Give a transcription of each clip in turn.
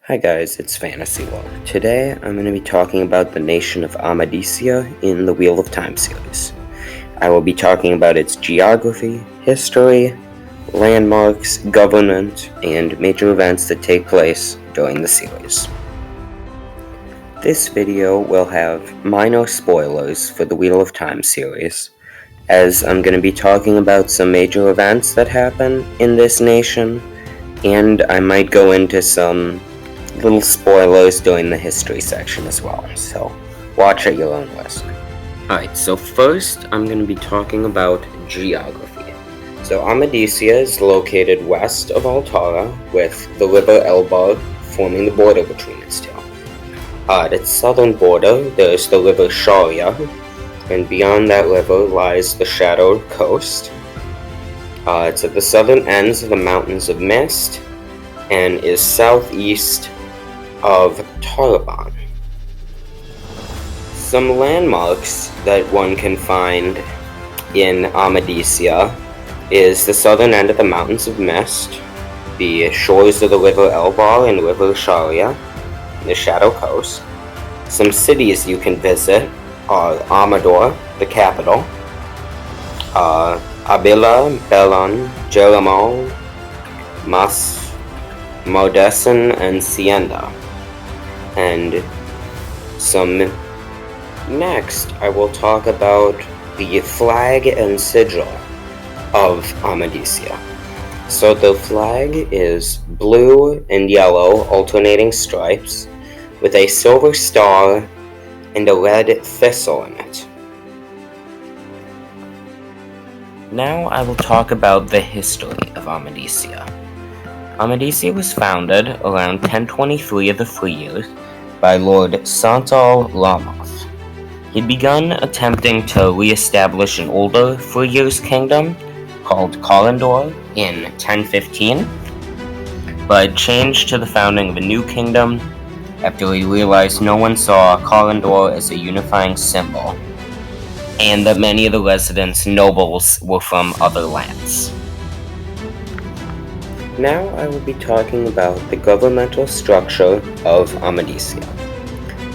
Hi guys, it's Fantasy World. Today I'm going to be talking about the nation of Amadicia in the Wheel of Time series. I will be talking about its geography, history, landmarks, government, and major events that take place during the series. This video will have minor spoilers for the Wheel of Time series, as I'm going to be talking about some major events that happen in this nation, and I might go into some little spoilers during the history section as well, so watch at your own risk. Alright, so first I'm going to be talking about geography. So Amadicia is located west of Altara, with the river Elbar forming the border between its two. At its southern border, there is the river Sharia, and beyond that river lies the Shadowed Coast. It's at the southern ends of the Mountains of Mist, and is southeast of Taraban. Some landmarks that one can find in Amadicia is the southern end of the Mountains of Mist, the shores of the River Elbar and River Sharia, the Shadow Coast. Some cities you can visit are Amador, the capital, Abila, Belon, Jeremal, Mardesan, and Sienda. And next, I will talk about the flag and sigil of Amadicia. So the flag is blue and yellow alternating stripes with a silver star and a red thistle in it. Now I will talk about the history of Amadicia. Amadicia was founded around 1023 of the Free Years by Lord Santal Lamoth. He'd begun attempting to re-establish an older Free Years kingdom called Kalendor in 1015, but changed to the founding of a new kingdom after he realized no one saw Kalendor as a unifying symbol, and that many of the residents' nobles were from other lands. Now I will be talking about the governmental structure of Amadicia.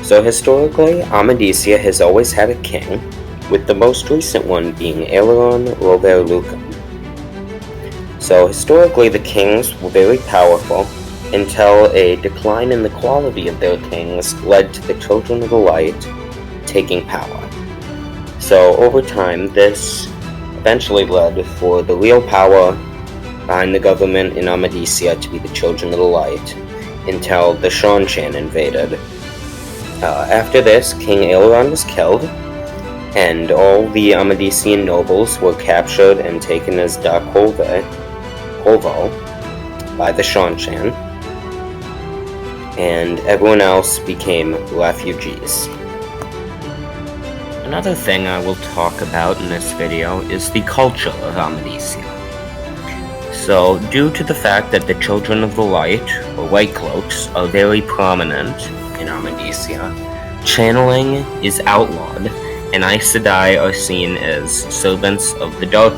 So historically, Amadicia has always had a king, with the most recent one being Aileron Robert Lucan. So historically the kings were very powerful until a decline in the quality of their kings led to the Children of the Light taking power. So over time this eventually led for the real power behind the government in Amadicia to be the Children of the Light, until the Seanchan invaded. After this, King Aileron was killed, and all the Amadician nobles were captured and taken as Hovo by the Seanchan, and everyone else became refugees. Another thing I will talk about in this video is the culture of Amadicia. So, due to the fact that the Children of the Light, or White Cloaks, are very prominent in Amadicia, channeling is outlawed, and Aes Sedai are seen as servants of the Dark.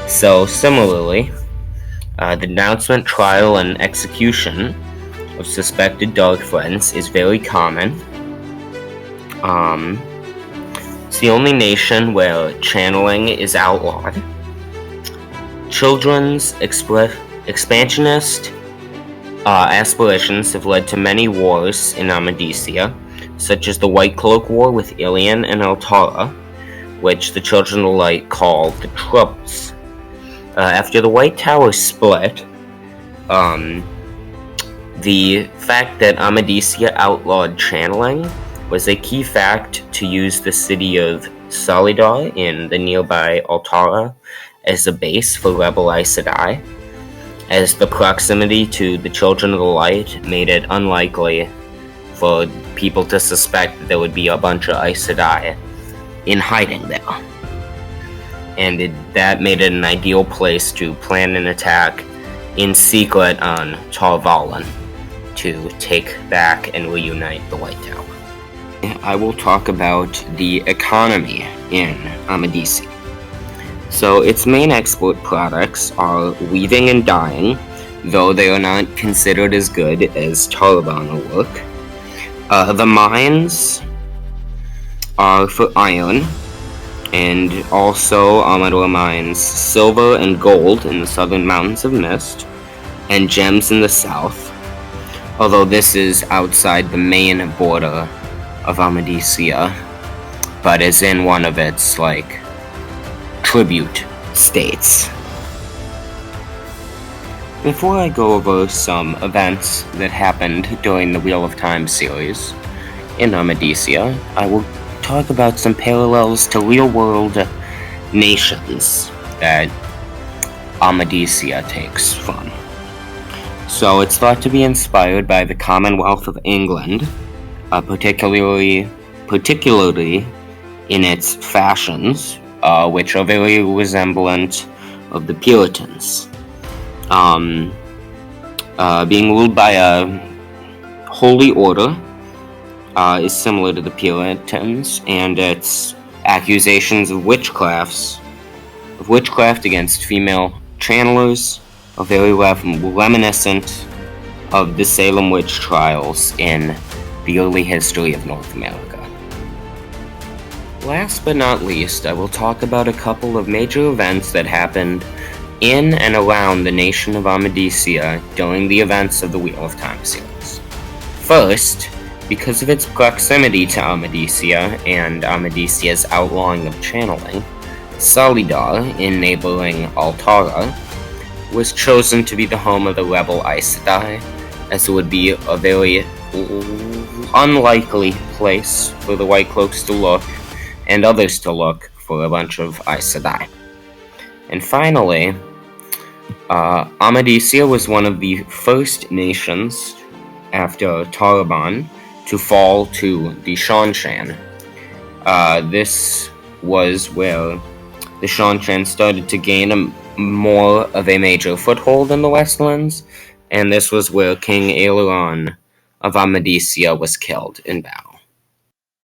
So, similarly, the denouncement, trial, and execution of suspected Dark Friends is very common. It's the only nation where channeling is outlawed. Children's expansionist aspirations have led to many wars in Amadicia, such as the White Cloak War with Ilion and Altara, which the Children of the Light call the Troubles. After the White Tower split, the fact that Amadicia outlawed channeling was a key fact to use the city of Solidar in the nearby Altara as a base for rebel Aes Sedai, as the proximity to the Children of the Light made it unlikely for people to suspect that there would be a bunch of Aes Sedai in hiding there. And that made it an ideal place to plan an attack in secret on Tar Valon to take back and reunite the White Tower. I will talk about the economy in Amadicia. So its main export products are weaving and dyeing, though they are not considered as good as Taliban work. The mines are for iron, and also Amador mines silver and gold in the southern mountains of Mist, and gems in the south, although this is outside the main border of Amadicia, but is in one of its, tribute states. Before I go over some events that happened during the Wheel of Time series in Amadicia, I will talk about some parallels to real-world nations that Amadicia takes from. So it's thought to be inspired by the Commonwealth of England, particularly in its fashions, which are very resemblant of the Puritans. Being ruled by a holy order is similar to the Puritans, and its accusations of witchcraft against female channelers are very reminiscent of the Salem witch trials in the early history of North America. Last but not least, I will talk about a couple of major events that happened in and around the nation of Amadicia during the events of the Wheel of Time series. First, because of its proximity to Amadicia and Amadicia's outlawing of channeling, Solidar, in neighboring Altara, was chosen to be the home of the rebel Aes Sedai, as it would be a very unlikely place for the White Cloaks to look, and others to look, for a bunch of Aes Sedai. And finally, Amadicia was one of the first nations after Taliban to fall to the Shanshan. This was where the Shanshan started to gain more of a major foothold in the Westlands, and this was where King Aileron of Amadicia was killed in battle.